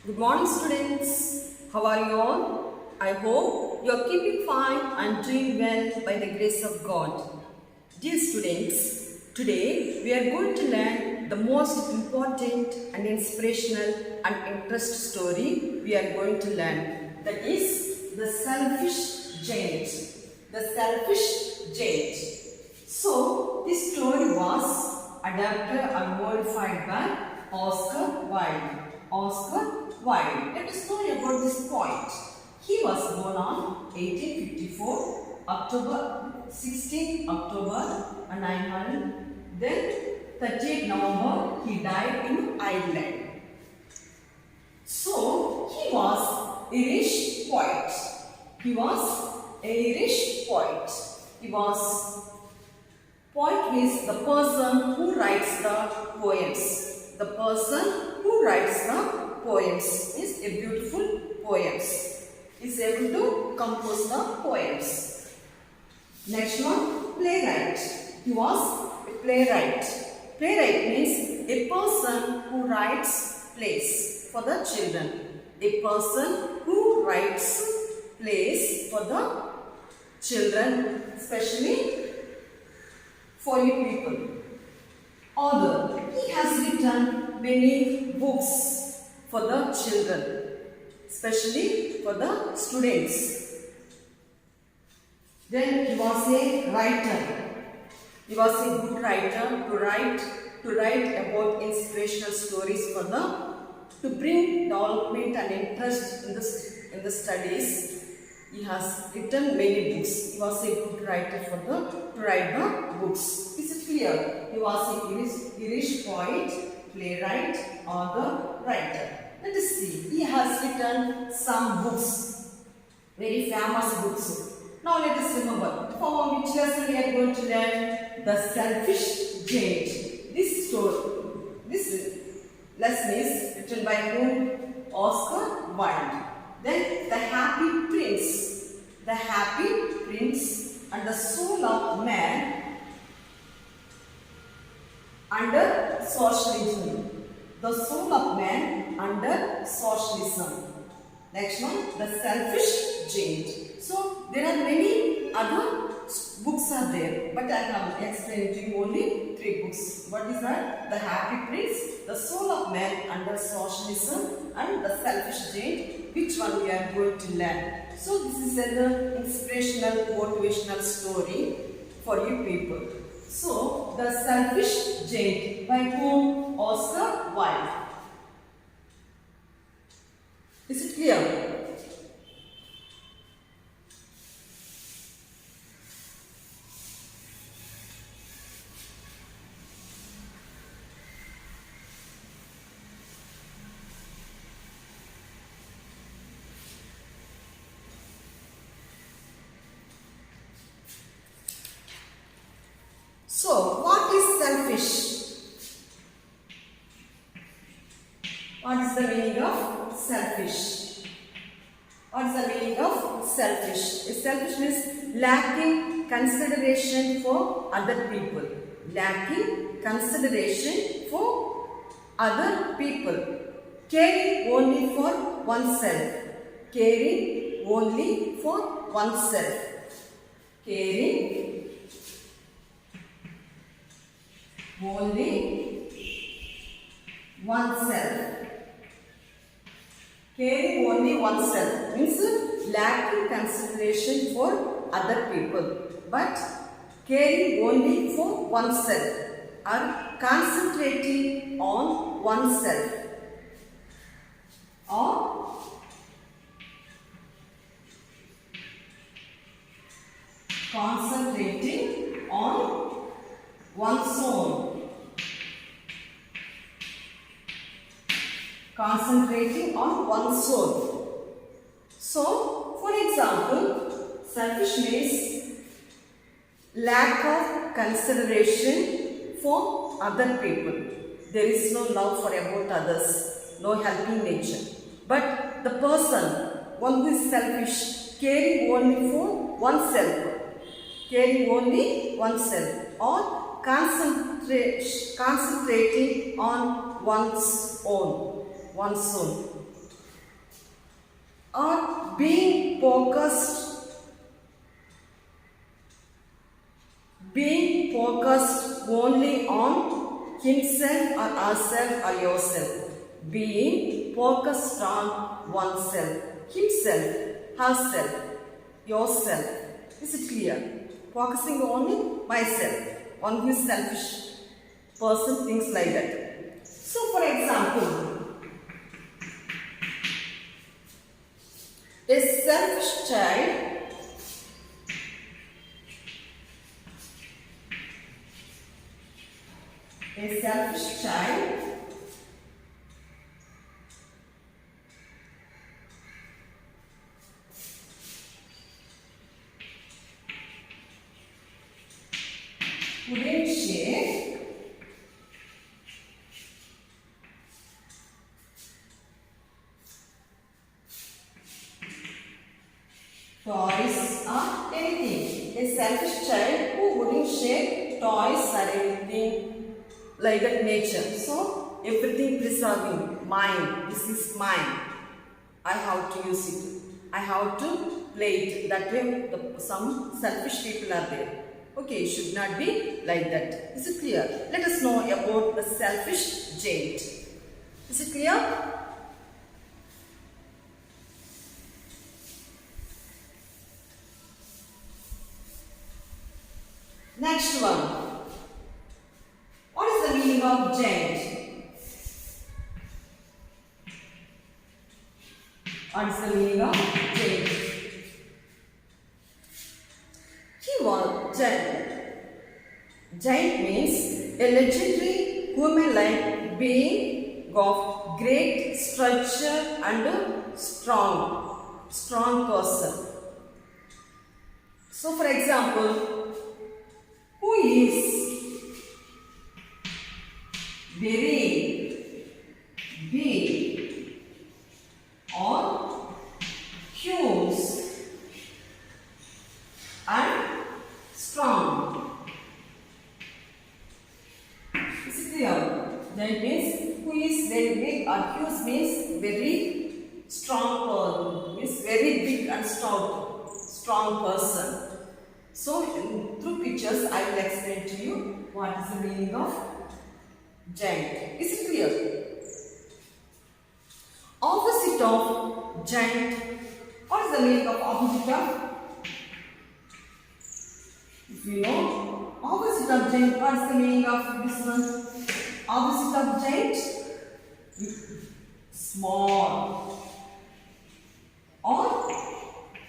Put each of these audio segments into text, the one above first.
Good morning, students. How are you all? I hope you are keeping fine and doing well by the grace of God. Dear students, today we are going to learn the most important and inspirational and interest story we are going to learn. That is the selfish giant. The selfish giant. So, this story was adapted and modified by Oscar Wilde. Oscar Wilde. Let us know about this point. He was born on 1854, October 16 October 900. Then 30th November he died in Ireland. So he was Irish poet. He was Irish poet. He was poet means the person who writes the poems. The person who writes the poems is a beautiful poems. Is able to compose the poems. Next one, playwright. He was a playwright. Playwright means a person who writes plays for the children. A person who writes plays for the children, especially for you people. Author. He has written many books for the children, especially for the students. Then he was a writer. He was a good writer to write about inspirational stories for to bring development and interest in the studies. He has written many books. He was a good writer to write the books. Is it clear? He was an Irish poet, playwright, author, writer. Let us see. He has written some books, very famous books. Now let us remember for which lesson we are going to learn the selfish giant. This lesson is written by whom? Oscar Wilde. Then the happy prince. The happy prince and the soul of man under socialism. The soul of man under socialism. Next one, the selfish giant. So there are many other books are there, but I have explained to you only 3 books. What is that? The Happy Prince, The Soul of Man under Socialism, and The Selfish Giant. Which one we are going to learn? So this is an inspirational, motivational story for you people. So The Selfish Giant by whom? Oscar Wilde. Is it clear? So, what is selfish? What is the meaning of selfish? What is the meaning of selfish? Selfish means lacking consideration for other people. Lacking consideration for other people. Caring only for oneself. Caring only for oneself. Caring only oneself. Caring only oneself means lacking consideration for other people, but caring only for oneself or concentrating on oneself or concentrating on one's own. Concentrating on one's soul. So, for example, selfish means lack of consideration for other people. There is no love for about others, no helping nature. But the person, one who is selfish, caring only for oneself, or concentrating on one's own. or being focused only on himself or herself or yourself. Being focused on oneself, himself, herself, yourself. Is it clear? Focusing on myself, on his selfish person, things like that. So, for example, a selfish child wouldn't share toys or anything. A selfish child who wouldn't share toys or anything like that nature. So everything preserving, mine, this is mine. I have to use it. I have to play it. That way some selfish people are there. Okay, it should not be like that. Is it clear? Let us know about the selfish giant. Is it clear? Next one. What is the meaning of giant? What is the meaning of giant? Giant means a legendary human-like being of great stature and strong person. So, for example, who is very big or huge and strong. Is it clear? That means who is very big or huge means very strong, means very big and strong person. So through pictures I will explain to you what is the meaning of giant. Is it clear? Opposite of giant. What is the meaning of opposite of? If you know, opposite of giant, what is the meaning of this one? Opposite of giant? Small or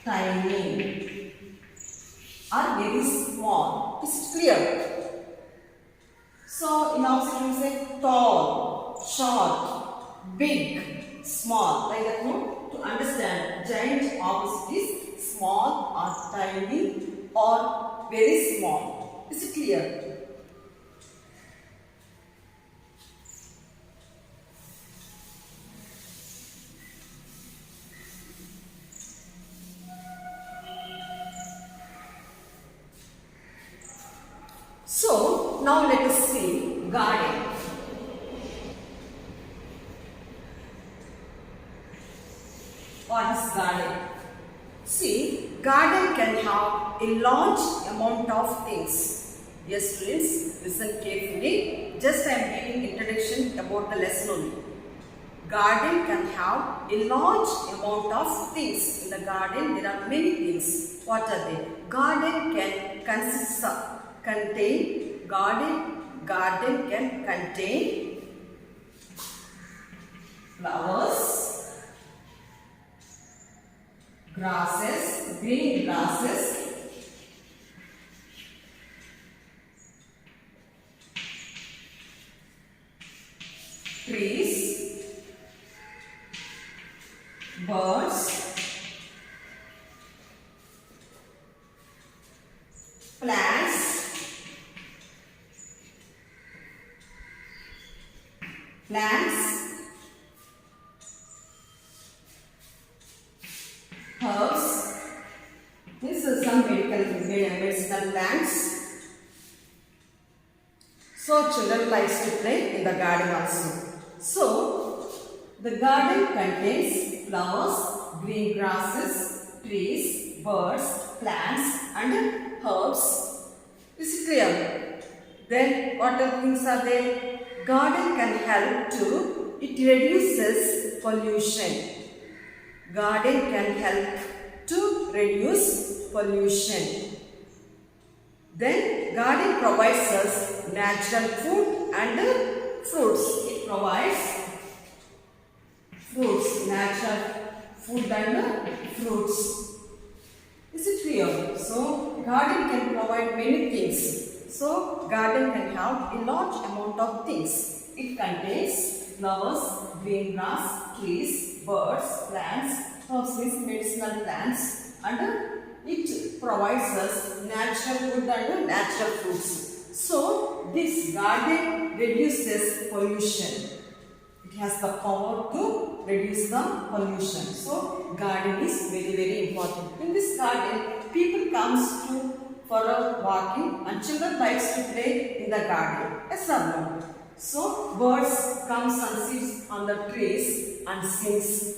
tiny or very small. Is it clear? So, in opposite we say tall, short, big, small. Like that, no? To understand, giant opposite is small or tiny or very small. Is it clear? So, now let us see garden. What is garden? See, garden can have a large amount of things. Yes, students, listen carefully. Just I am giving introduction about the lesson only. Garden can have a large amount of things. In the garden, there are many things. What are they? Garden can contain flowers, grasses, green grasses, trees, birds, plants, herbs. This is some medicinal plants. So children likes to play in the garden also. So the garden contains flowers, green grasses, trees, birds, plants and herbs. Is it clear? Then what other things are there? Garden can help to, it reduces pollution. Garden can help to reduce pollution. Then garden provides us natural food and fruits. It provides fruits, natural food and fruits. Is it clear? So garden can provide many things. So garden can have a large amount of things. It contains flowers, green grass, trees, birds, plants, herbs means medicinal plants, and it provides us natural food and natural fruits. So this garden reduces pollution. It has the power to reduce the pollution. So garden is very, very important. In this garden, people comes to for a walking and children likes to play in the garden. Yes or no? So birds comes and sits on the trees and sings.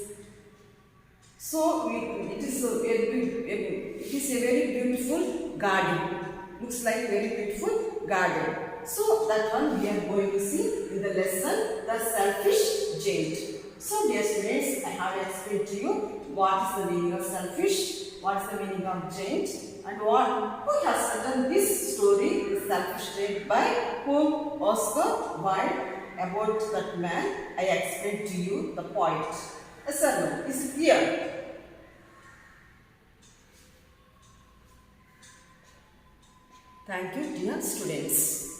So it is a very beautiful garden. Looks like very beautiful garden. So that one we are going to see in the lesson, the selfish giant. So dear students, I have explained to you what is the meaning of selfish, what is the meaning of giant, and who has written this story, the selfish giant, by whom? Oscar Wilde. About that man, I explained to you the point. Yes or no? Is it clear? Thank you, dear students.